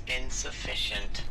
insufficient.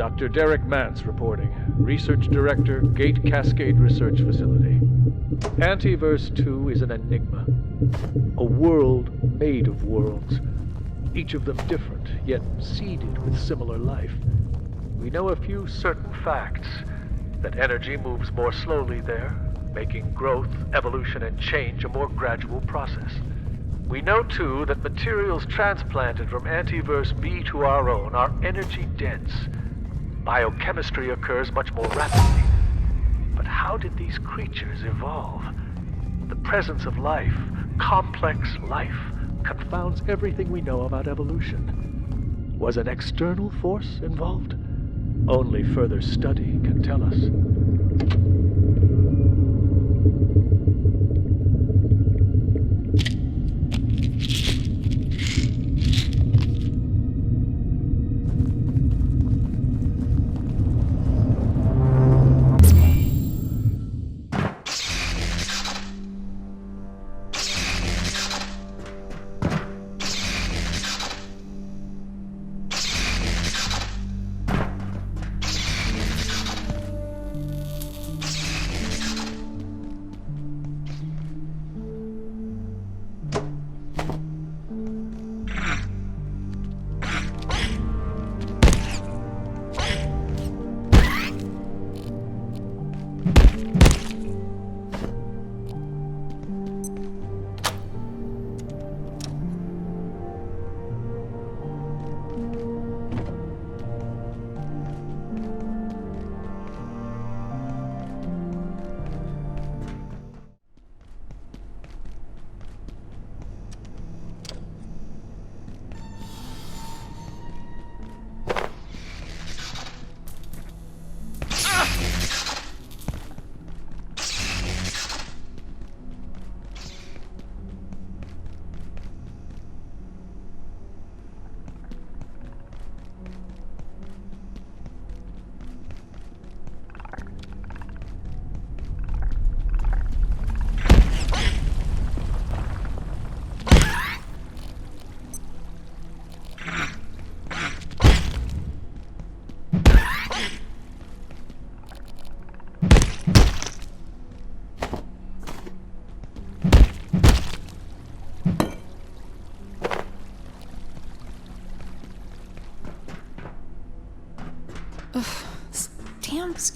Dr. Derek Mance reporting. Research Director, Gate Cascade Research Facility. Antiverse 2 is an enigma. A world made of worlds. Each of them different, yet seeded with similar life. We know a few certain facts. That energy moves more slowly there, making growth, evolution, and change a more gradual process. We know, too, that materials transplanted from Antiverse B to our own are energy-dense. Biochemistry occurs much more rapidly. But how did these creatures evolve? The presence of life, complex life, confounds everything we know about evolution. Was an external force involved? Only further study can tell us.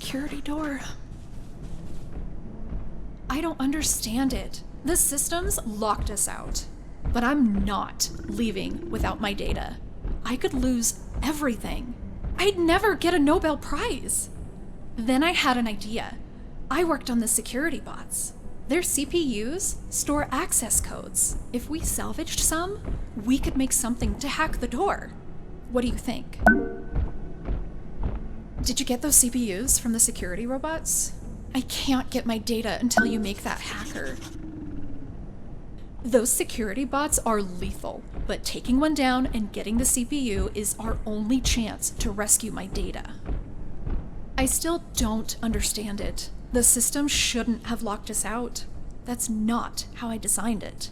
security door. I don't understand it. The systems locked us out. But I'm not leaving without my data. I could lose everything. I'd never get a Nobel Prize. Then I had an idea. I worked on the security bots. Their CPUs store access codes. If we salvaged some, we could make something to hack the door. What do you think? Did you get those CPUs from the security robots? I can't get my data until you make that hacker. Those security bots are lethal, but taking one down and getting the CPU is our only chance to rescue my data. I still don't understand it. The system shouldn't have locked us out. That's not how I designed it.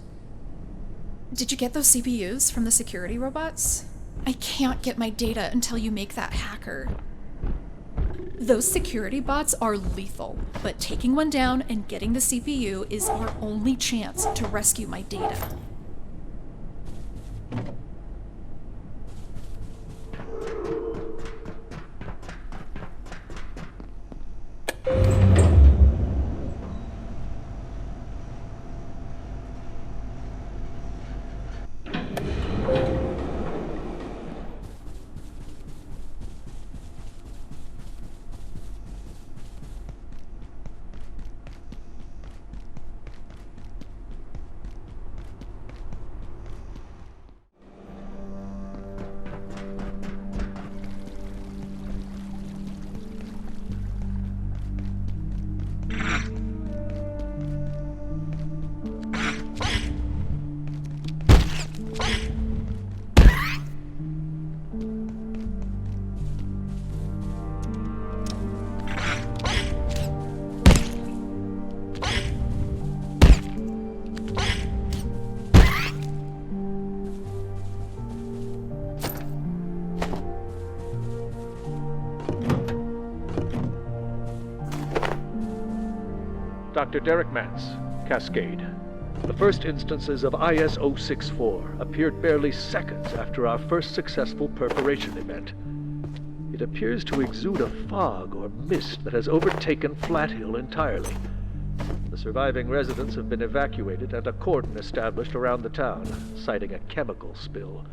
Did you get those CPUs from the security robots? I can't get my data until you make that hacker. Those security bots are lethal, but taking one down and getting the CPU is our only chance to rescue my data. Dr. Derek Mance, Cascade. The first instances of IS-064 appeared barely seconds after our first successful perforation event. It appears to exude a fog or mist that has overtaken Flath Hill entirely. The surviving residents have been evacuated and a cordon established around the town, citing a chemical spill.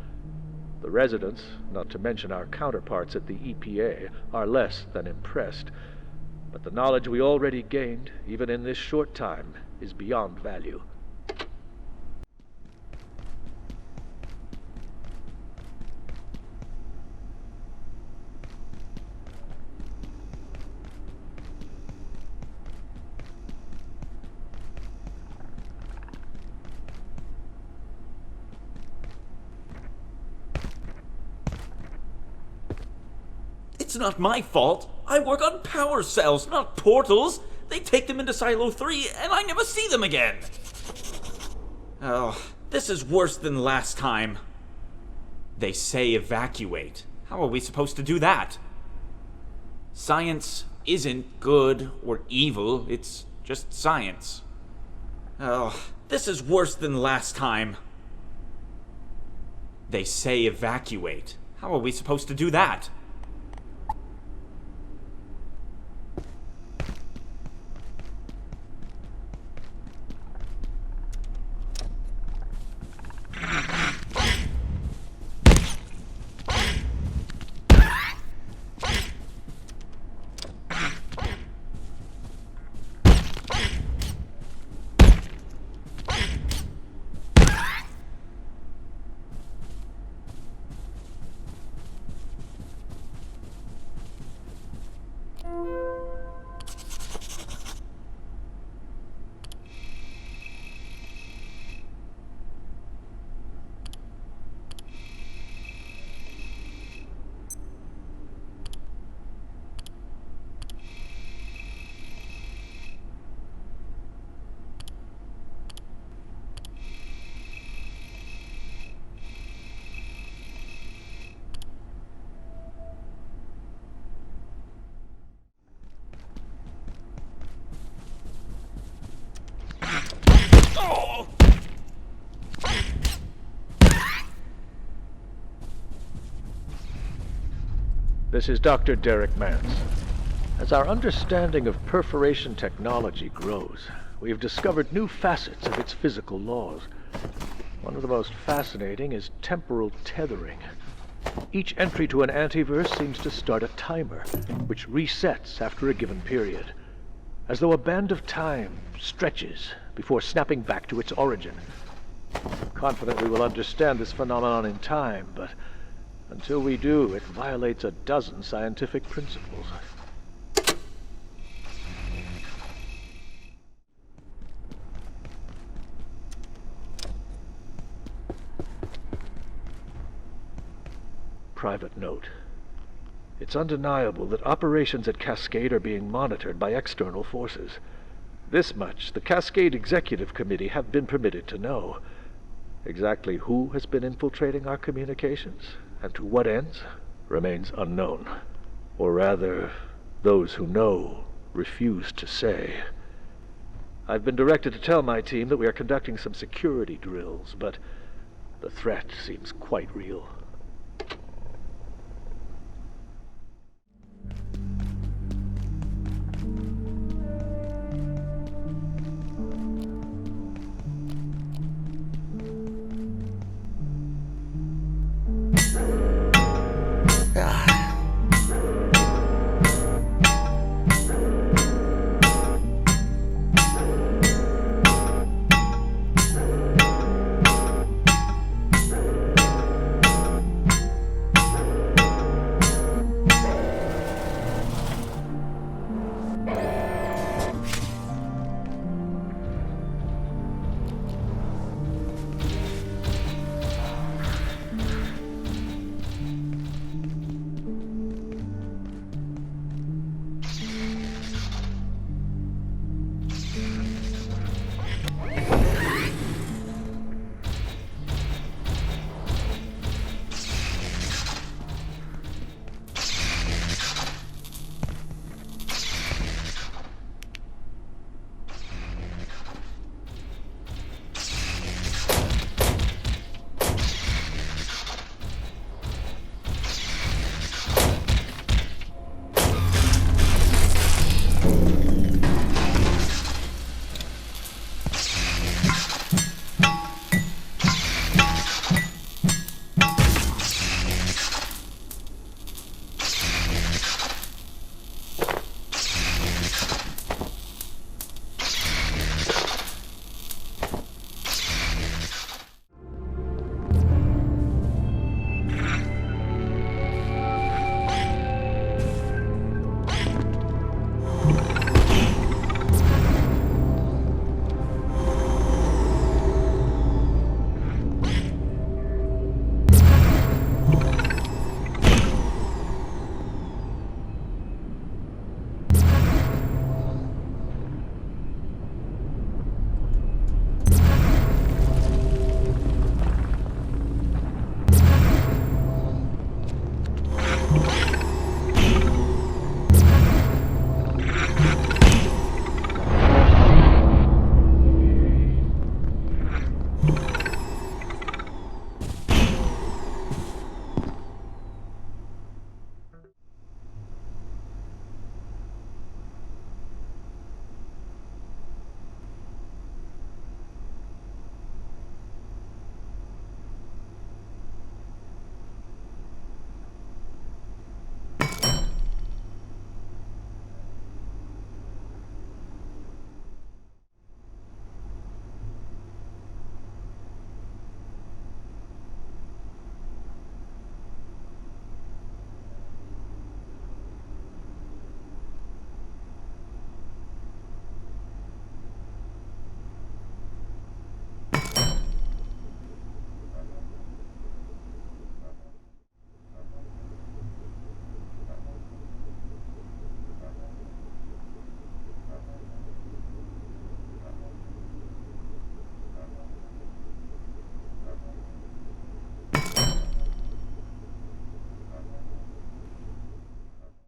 The residents, not to mention our counterparts at the EPA, are less than impressed. But the knowledge we already gained, even in this short time, is beyond value. It's not my fault. I work on power cells, not portals. They take them into Silo 3, and I never see them again. Oh, this is worse than last time. They say evacuate. How are we supposed to do that? Science isn't good or evil, it's just science. Oh, this is worse than last time. They say evacuate. How are we supposed to do that? This is Dr. Derek Mance. As our understanding of perforation technology grows, we have discovered new facets of its physical laws. One of the most fascinating is temporal tethering. Each entry to an Antiverse seems to start a timer, which resets after a given period, as though a band of time stretches before snapping back to its origin. I'm confident we will understand this phenomenon in time, but until we do, it violates a dozen scientific principles. Private note. It's undeniable that operations at Cascade are being monitored by external forces. This much the Cascade Executive Committee have been permitted to know. Exactly who has been infiltrating our communications, and to what ends, remains unknown. Or rather, those who know refuse to say. I've been directed to tell my team that we are conducting some security drills, but the threat seems quite real.